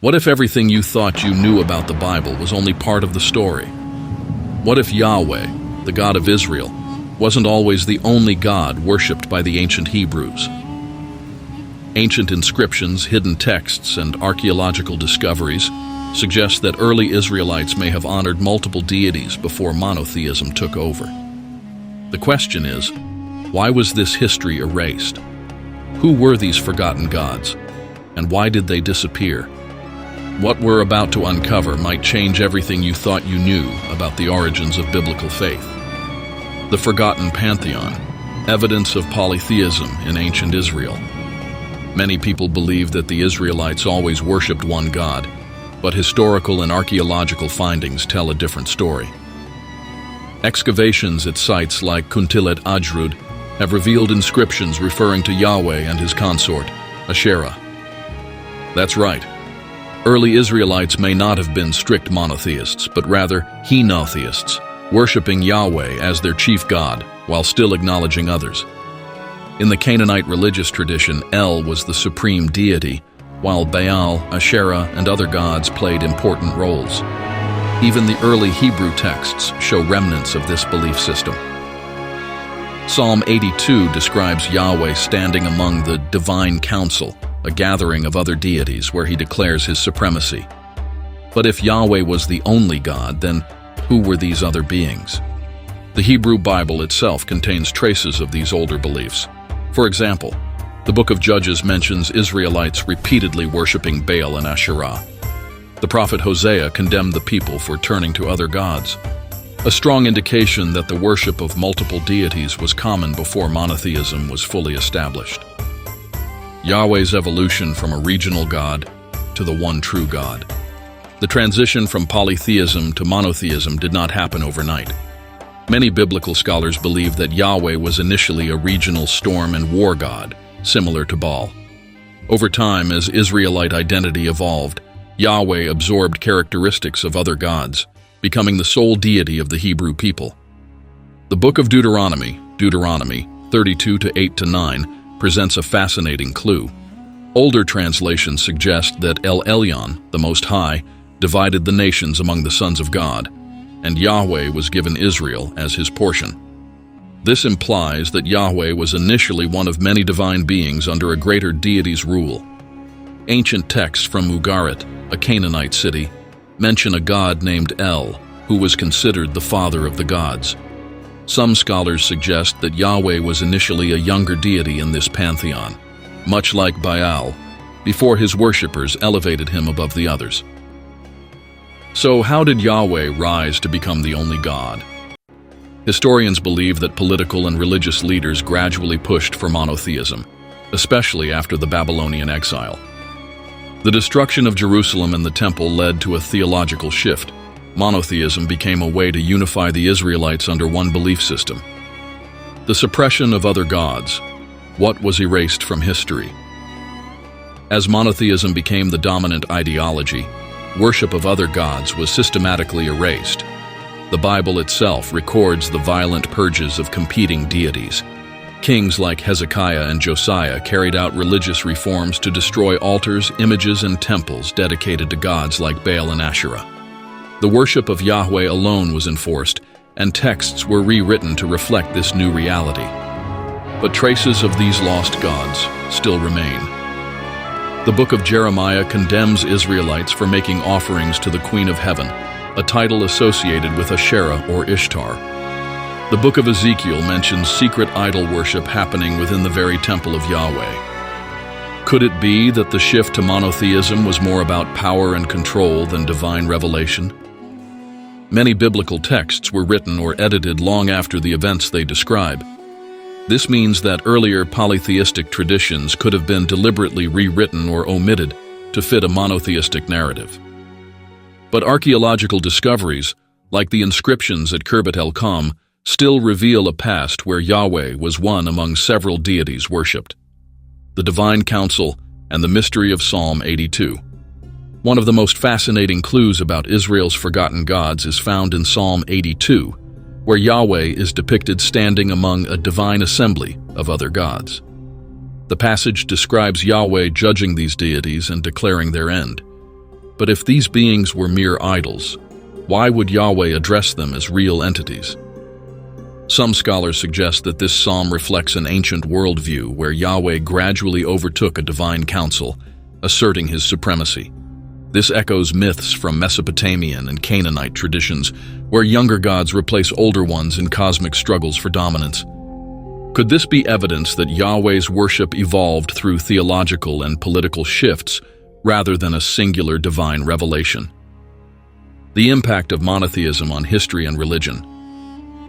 What if everything you thought you knew about the Bible was only part of the story? What if Yahweh, the God of Israel, wasn't always the only God worshipped by the ancient Hebrews? Ancient inscriptions, hidden texts, and archaeological discoveries suggest that early Israelites may have honored multiple deities before monotheism took over. The question is, why was this history erased? Who were these forgotten gods, and why did they disappear? What we're about to uncover might change everything you thought you knew about the origins of biblical faith. The Forgotten Pantheon, evidence of polytheism in ancient Israel. Many people believe that the Israelites always worshipped one God, but historical and archaeological findings tell a different story. Excavations at sites like Kuntillet Ajrud have revealed inscriptions referring to Yahweh and his consort, Asherah. That's right. Early Israelites may not have been strict monotheists, but rather henotheists, worshipping Yahweh as their chief god while still acknowledging others. In the Canaanite religious tradition, El was the supreme deity, while Baal, Asherah, and other gods played important roles. Even the early Hebrew texts show remnants of this belief system. Psalm 82 describes Yahweh standing among the divine council, a gathering of other deities where he declares his supremacy. But if Yahweh was the only God, then who were these other beings? The Hebrew Bible itself contains traces of these older beliefs. For example, the book of Judges mentions Israelites repeatedly worshiping Baal and Asherah. The prophet Hosea condemned the people for turning to other gods, a strong indication that the worship of multiple deities was common before monotheism was fully established. Yahweh's evolution from a regional god to the one true God. The transition from polytheism to monotheism did not happen overnight. Many biblical scholars believe that Yahweh was initially a regional storm and war god, similar to Baal. Over time, as Israelite identity evolved, Yahweh absorbed characteristics of other gods, becoming the sole deity of the Hebrew people. The book of Deuteronomy 32:8-9, presents a fascinating clue. Older translations suggest that El Elyon, the Most High, divided the nations among the sons of God, and Yahweh was given Israel as his portion. This implies that Yahweh was initially one of many divine beings under a greater deity's rule. Ancient texts from Ugarit, a Canaanite city, mention a god named El, who was considered the father of the gods. Some scholars suggest that Yahweh was initially a younger deity in this pantheon, much like Baal, before his worshippers elevated him above the others. So how did Yahweh rise to become the only God? Historians believe that political and religious leaders gradually pushed for monotheism, especially after the Babylonian exile. The destruction of Jerusalem and the Temple led to a theological shift. Monotheism became a way to unify the Israelites under one belief system. The suppression of other gods. What was erased from history? As monotheism became the dominant ideology, worship of other gods was systematically erased. The Bible itself records the violent purges of competing deities. Kings like Hezekiah and Josiah carried out religious reforms to destroy altars, images, and temples dedicated to gods like Baal and Asherah. The worship of Yahweh alone was enforced, and texts were rewritten to reflect this new reality. But traces of these lost gods still remain. The book of Jeremiah condemns Israelites for making offerings to the Queen of Heaven, a title associated with Asherah or Ishtar. The book of Ezekiel mentions secret idol worship happening within the very temple of Yahweh. Could it be that the shift to monotheism was more about power and control than divine revelation? Many biblical texts were written or edited long after the events they describe. This means that earlier polytheistic traditions could have been deliberately rewritten or omitted to fit a monotheistic narrative. But archaeological discoveries, like the inscriptions at Khirbet el-Kham, still reveal a past where Yahweh was one among several deities worshipped. The Divine Council and the mystery of Psalm 82. One of the most fascinating clues about Israel's forgotten gods is found in Psalm 82, where Yahweh is depicted standing among a divine assembly of other gods. The passage describes Yahweh judging these deities and declaring their end. But if these beings were mere idols, why would Yahweh address them as real entities? Some scholars suggest that this psalm reflects an ancient worldview where Yahweh gradually overtook a divine council, asserting his supremacy. This echoes myths from Mesopotamian and Canaanite traditions, where younger gods replace older ones in cosmic struggles for dominance. Could this be evidence that Yahweh's worship evolved through theological and political shifts rather than a singular divine revelation? The impact of monotheism on history and religion.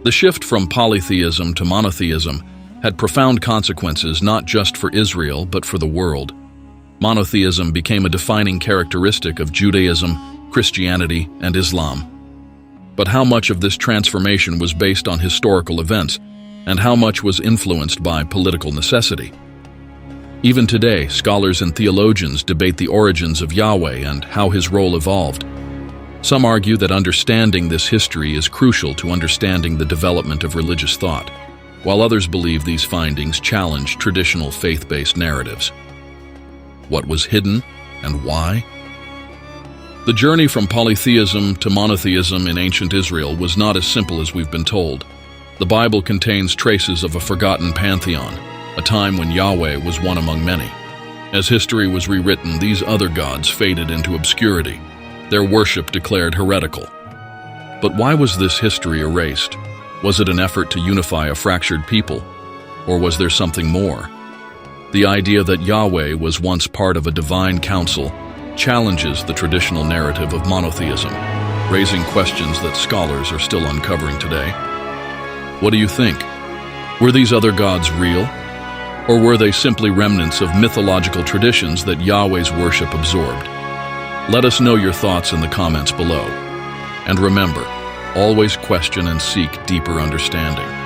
The shift from polytheism to monotheism had profound consequences not just for Israel but for the world. Monotheism became a defining characteristic of Judaism, Christianity, and Islam. But how much of this transformation was based on historical events, and how much was influenced by political necessity? Even today, scholars and theologians debate the origins of Yahweh and how his role evolved. Some argue that understanding this history is crucial to understanding the development of religious thought, while others believe these findings challenge traditional faith-based narratives. What was hidden and why? The journey from polytheism to monotheism in ancient Israel was not as simple as we've been told. The Bible contains traces of a forgotten pantheon, a time when Yahweh was one among many. As history was rewritten, these other gods faded into obscurity, their worship declared heretical. But why was this history erased? Was it an effort to unify a fractured people? Or was there something more? The idea that Yahweh was once part of a divine council challenges the traditional narrative of monotheism, raising questions that scholars are still uncovering today. What do you think? Were these other gods real? Or were they simply remnants of mythological traditions that Yahweh's worship absorbed? Let us know your thoughts in the comments below. And remember, always question and seek deeper understanding.